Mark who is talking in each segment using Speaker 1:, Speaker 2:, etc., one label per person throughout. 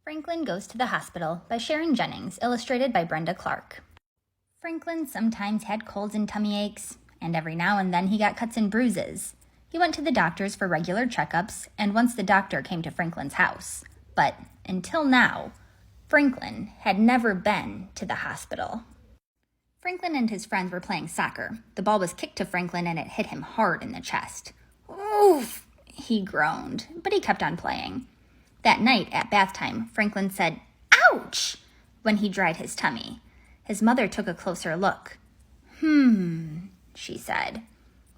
Speaker 1: Franklin Goes to the Hospital by Sharon Jennings, illustrated by Brenda Clark. Franklin sometimes had colds and tummy aches, and every now and then he got cuts and bruises. He went to the doctors for regular checkups, and once the doctor came to Franklin's house. But until now, Franklin had never been to the hospital. Franklin and his friends were playing soccer. The ball was kicked to Franklin and it hit him hard in the chest. "Oof," he groaned, but he kept on playing. That night at bath time, Franklin said, "Ouch!" when he dried his tummy. His mother took a closer look. She said,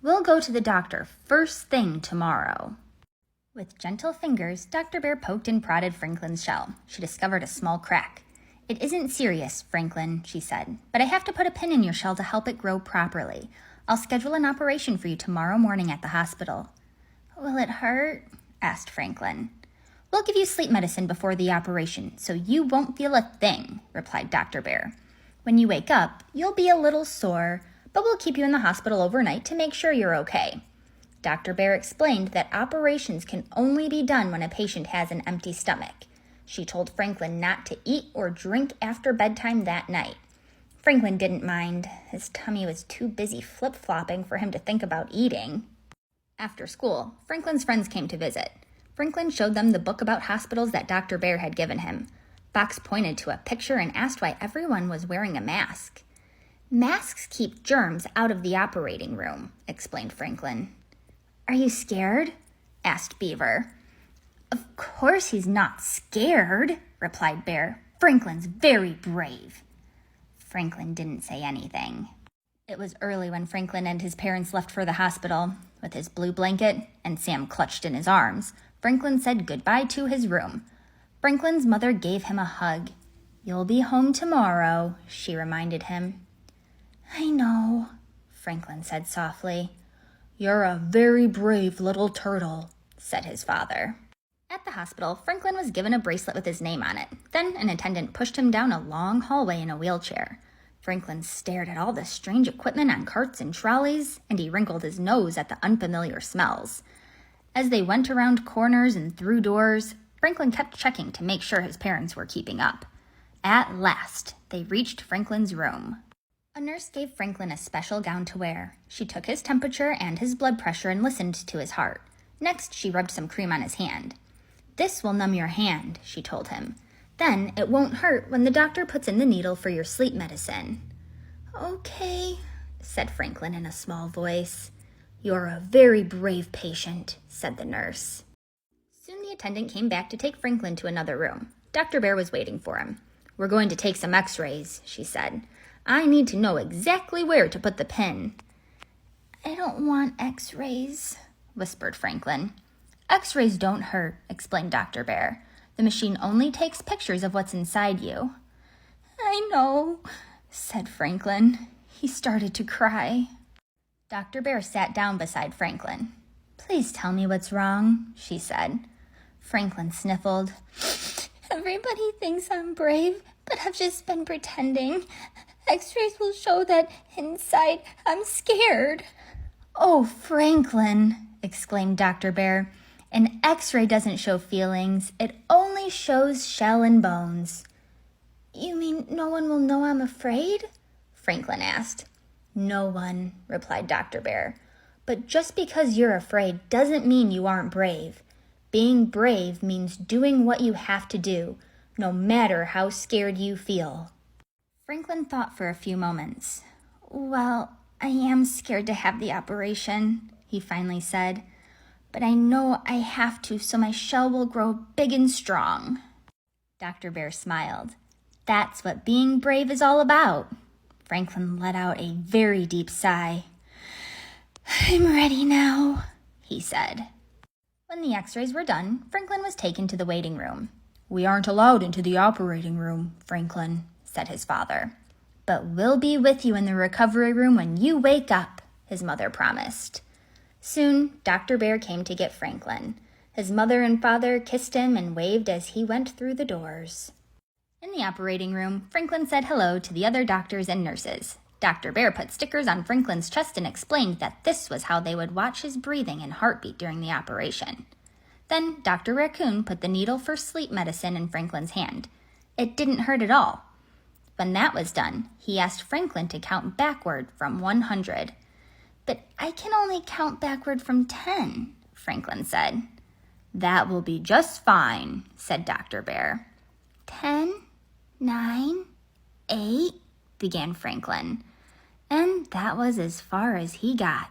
Speaker 1: "We'll go to the doctor first thing tomorrow." With gentle fingers, Dr. Bear poked and prodded Franklin's shell. She discovered a small crack. "It isn't serious, Franklin," she said, "but I have to put a pin in your shell to help it grow properly. I'll schedule an operation for you tomorrow morning at the hospital." "Will it hurt?" asked Franklin. "We'll give you sleep medicine before the operation, so you won't feel a thing," replied Dr. Bear. "When you wake up, you'll be a little sore, but we'll keep you in the hospital overnight to make sure you're okay." Dr. Bear explained that operations can only be done when a patient has an empty stomach. She told Franklin not to eat or drink after bedtime that night. Franklin didn't mind. His tummy was too busy flip-flopping for him to think about eating. After school, Franklin's friends came to visit. Franklin showed them the book about hospitals that Dr. Bear had given him. Fox pointed to a picture and asked why everyone was wearing a mask. "Masks keep germs out of the operating room," explained Franklin. "Are you scared?" asked Beaver. "Of course he's not scared," replied Bear. "Franklin's very brave." Franklin didn't say anything. It was early when Franklin and his parents left for the hospital. With his blue blanket and Sam clutched in his arms, Franklin said goodbye to his room. Franklin's mother gave him a hug. "You'll be home tomorrow," she reminded him. "I know," Franklin said softly. "You're a very brave little turtle," said his father. At the hospital, Franklin was given a bracelet with his name on it. Then an attendant pushed him down a long hallway in a wheelchair. Franklin stared at all the strange equipment on carts and trolleys, and he wrinkled his nose at the unfamiliar smells. As they went around corners and through doors, Franklin kept checking to make sure his parents were keeping up. At last, they reached Franklin's room. A nurse gave Franklin a special gown to wear. She took his temperature and his blood pressure and listened to his heart. Next, she rubbed some cream on his hand. "This will numb your hand," she told him. "Then it won't hurt when the doctor puts in the needle for your sleep medicine." "Okay," said Franklin in a small voice. "You're a very brave patient," said the nurse. Soon the attendant came back to take Franklin to another room. Dr. Bear was waiting for him. "We're going to take some x-rays," she said. "I need to know exactly where to put the pin." "I don't want x-rays," whispered Franklin. "X-rays don't hurt," explained Dr. Bear. "The machine only takes pictures of what's inside you." "I know," said Franklin. He started to cry. Dr. Bear sat down beside Franklin. "Please tell me what's wrong," she said. Franklin sniffled. "Everybody thinks I'm brave, but I've just been pretending. X-rays will show that inside I'm scared." "Oh, Franklin," exclaimed Dr. Bear. "An X-ray doesn't show feelings. It only shows shell and bones." "You mean no one will know I'm afraid?" Franklin asked. "No one," replied Dr. Bear. "But just because you're afraid doesn't mean you aren't brave. Being brave means doing what you have to do, no matter how scared you feel." Franklin thought for a few moments. "Well, I am scared to have the operation," he finally said. "But I know I have to so my shell will grow big and strong." Dr. Bear smiled. "That's what being brave is all about." Franklin let out a very deep sigh. "I'm ready now," he said. When the x-rays were done, Franklin was taken to the waiting room. "We aren't allowed into the operating room, Franklin," said his father. "But we'll be with you in the recovery room when you wake up," his mother promised. Soon, Dr. Bear came to get Franklin. His mother and father kissed him and waved as he went through the doors. In the operating room, Franklin said hello to the other doctors and nurses. Dr. Bear put stickers on Franklin's chest and explained that this was how they would watch his breathing and heartbeat during the operation. Then Dr. Raccoon put the needle for sleep medicine in Franklin's hand. It didn't hurt at all. When that was done, he asked Franklin to count backward from 100. "But I can only count backward from 10, Franklin said. "That will be just fine," said Dr. Bear. 10, 9, 8, began Franklin. And that was as far as he got.